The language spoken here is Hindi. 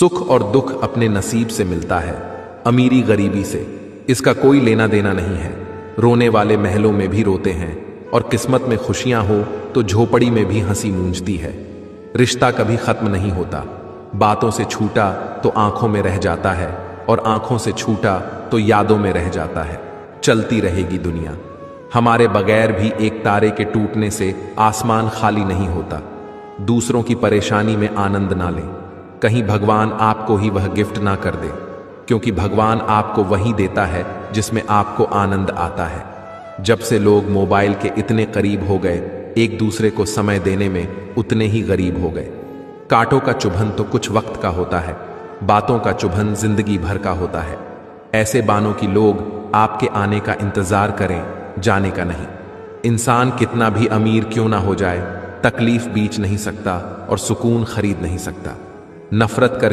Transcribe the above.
सुख और दुख अपने नसीब से मिलता है, अमीरी गरीबी से इसका कोई लेना देना नहीं है। रोने वाले महलों में भी रोते हैं और किस्मत में खुशियां हो तो झोपड़ी में भी हंसी मूंझती है। रिश्ता कभी खत्म नहीं होता, बातों से छूटा तो आंखों में रह जाता है और आंखों से छूटा तो यादों में रह जाता है। चलती रहेगी दुनिया, हमारे बगैर भी एक तारे के टूटने से आसमान खाली नहीं होता। दूसरों की परेशानी में आनंद ना लें, कहीं भगवान आपको ही वह गिफ्ट ना कर दे, क्योंकि भगवान आपको वही देता है जिसमें आपको आनंद आता है। जब से लोग मोबाइल के इतने करीब हो गए, एक दूसरे को समय देने में उतने ही गरीब हो गए। कांटों का चुभन तो कुछ वक्त का होता है, बातों का चुभन जिंदगी भर का होता है। ऐसे बानों की लोग आपके आने का इंतजार करें, जाने का नहीं। इंसान कितना भी अमीर क्यों ना हो जाए, तकलीफ बीच नहीं सकता और सुकून खरीद नहीं सकता। नफरत कर